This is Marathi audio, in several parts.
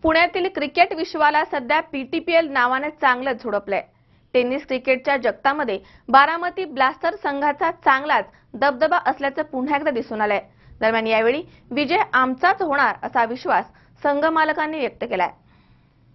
पुण्यातील क्रिकेट विश्वाला सध्या पीटीपीएल नावाने चांगलंच झोडपलंय। टेनिस क्रिकेटच्या जगतामध्ये बारामती ब्लास्टर संघाचा चांगलाच दबदबा असल्याचं पुन्हा एकदा दिसून आलंय। दरम्यान यावेळी विजय आमचाच होणार असा विश्वास संघ मालकांनी व्यक्त केलाय।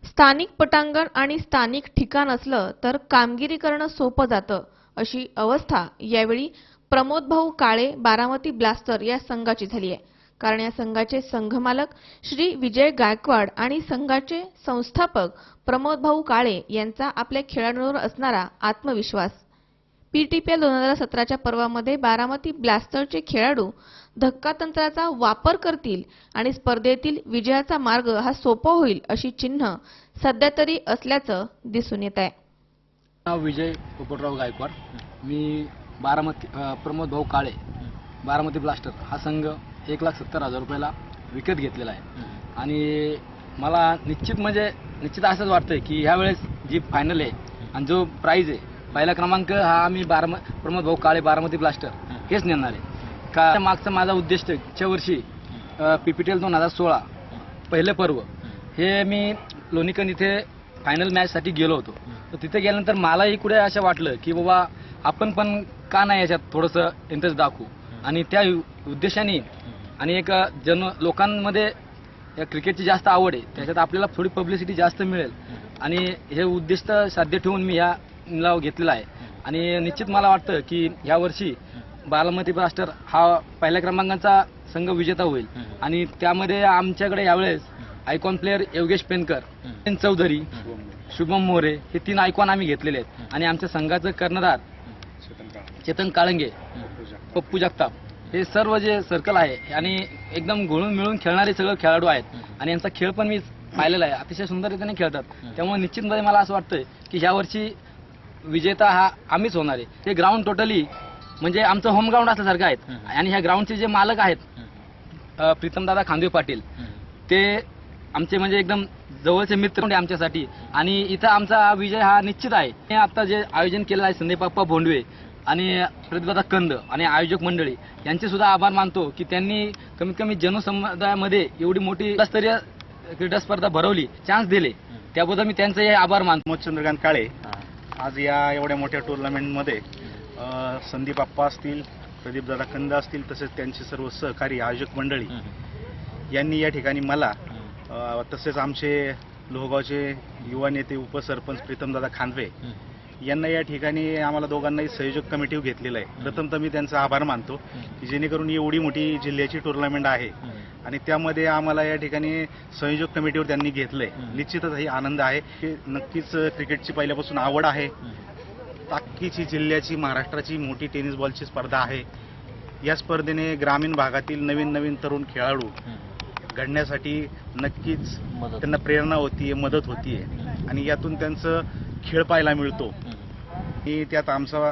स्थानिक पटांगण आणि स्थानिक ठिकाण असलं तर कामगिरी करणं सोपं जातं, अशी अवस्था यावेळी प्रमोद भाऊ काळे बारामती ब्लास्टर या संघाची झाली आहे। कारण या संघाचे संघमालक श्री विजय गायकवाड आणि संघाचे संस्थापक प्रमोद भाऊ काळे यांचा आपल्या खेळाडूंवर असणारा आत्मविश्वास। पीटीपीएल 2017च्या पर्वामध्ये बारामती ब्लास्टरचे खेळाडू धक्कातंत्राचा वापर करतील आणि स्पर्धेतील विजयाचा मार्ग हा सोपा होईल अशी चिन्ह सध्या तरी असल्याचं दिसून येत आहे। नाव विजय पोपटराव गायकवाड, मी बारामती प्रमोद भाऊ काळे बारामती ब्लास्टर हा संघ 1,70,000 रुपयाला विकत घेतलेला आहे। आणि मला निश्चित असंच वाटतंय की ह्या वेळेस जी फायनल आहे आणि जो प्राइज आहे पहिला क्रमांक हा आम्ही प्रमोद भाऊ काळे बारामती ब्लास्टर हेच नेणार आहे। का मागचा माझा उद्दिष्ट च्या वर्षी पीपीटीएल 2016 पहिले पर्व हे मी लोणीकन इथे फायनल मॅचसाठी गेलो होतो। तर तिथे गेल्यानंतर मलाही कुठे असं वाटलं की बाबा आपण पण का नाही याच्यात थोडंसं इंटरेस्ट दाखवू, आणि त्या उद्देशाने आणि एक लोकांमध्ये या क्रिकेटची जास्त आवड आहे, त्याच्यात आपल्याला थोडी पब्लिसिटी जास्त मिळेल आणि हे उद्दिष्ट साध्य ठेवून मी ह्या निलाव घेतलेला आहे। आणि निश्चित मला वाटतं की या वर्षी बारामती ब्लास्टर हा पहिल्या क्रमांकाचा संघ विजेता होईल। आणि त्यामध्ये आमच्याकडे यावेळेस आयकॉन प्लेअर योगेश पेनकर, चौधरी, शुभम मोरे हे 3 आयकॉन आम्ही घेतलेले आहेत। आणि आमच्या संघाचं कर्णधार चेतन काळंगे, पप्पू जगताप हे सर्व जे सर्कल आहे आणि एकदम घुळून मिळून खेळणारे सगळे खेळाडू आहेत। आणि यांचा खेळ पण मी पाहिलेला आहे, अतिशय सुंदर रीतीने खेळतात। त्यामुळे निश्चितपणे मला असं वाटतंय की ह्या वर्षी विजेता हा आम्हीच होणार आहे। हे ग्राउंड टोटली म्हणजे आमचं होम ग्राउंड असल्यासारखं आहे। आणि ह्या ग्राउंडचे जे मालक आहेत प्रीतमदादा खांदवे पाटील, ते आमचे म्हणजे एकदम जवळचे मित्र म्हणजे आमच्यासाठी। आणि इथं आमचा विजय हा निश्चित आहे। आता जे आयोजन केलं आहे संदीप बाप्पा भोंडवे आणि प्रतिभादा कंद आणि आयोजक मंडळी यांचे सुद्धा आभार मानतो की त्यांनी कमीत कमी जनसमुदायामध्ये एवढी मोठी स्तरीय क्रीडा स्पर्धा भरवली, चान्स दिले, त्याबद्दल मी त्यांचे आभार मानतो। चंद्रकांत काळे आज या एवढ्या मोठ्या टुर्नामेंटमध्ये संदीप बाप्पा असतील, प्रदीपदादा कंद असतील, तसेच त्यांचे सर्व सहकारी आयोजक मंडळी यांनी या ठिकाणी मला तसेच आमचे लोहगावचे युवा नेते उपसरपंच प्रीतमदादा खांदवे यांना या ठिकाणी आम्हाला दोघांनाही संयोजक कमिटी घेतलेलं आहे। प्रथमतः मी त्यांचा आभार मानतो की जेणेकरून एवढी मोठी जिल्ह्याची टुर्नामेंट आहे आणि त्यामध्ये आम्हाला या ठिकाणी संयोजक कमिटीवर त्यांनी घेतलंय। निश्चितच ही आनंद आहे की नक्कीच क्रिकेटची पहिल्यापासून आवड आहे। ताकदीची जिल्ह्याची महाराष्ट्राची मोठी टेनिस बॉलची स्पर्धा आहे। या स्पर्धेने ग्रामीण भागातील नवीन तरुण खेळाडू घडण्यासाठी नक्कीच त्यांना प्रेरणा होतीये, मदत होतीये आणि यातून त्यांचं खेळ पाहायला मिळतो। आणि त्यात आमचा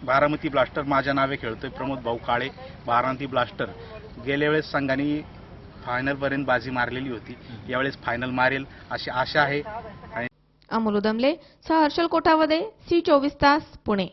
बारामती ब्लास्टर माझ्या नावे खेळतोय प्रमोद भाऊ काळे बारामती ब्लास्टर। गेल्या वेळेस संघाने फायनलपर्यंत बाजी मारलेली होती, यावेळेस फायनल मारेल अशी आशा आहे। अमोल उदमले सह हर्षल कोठावदे, सी 24 तास, पुणे।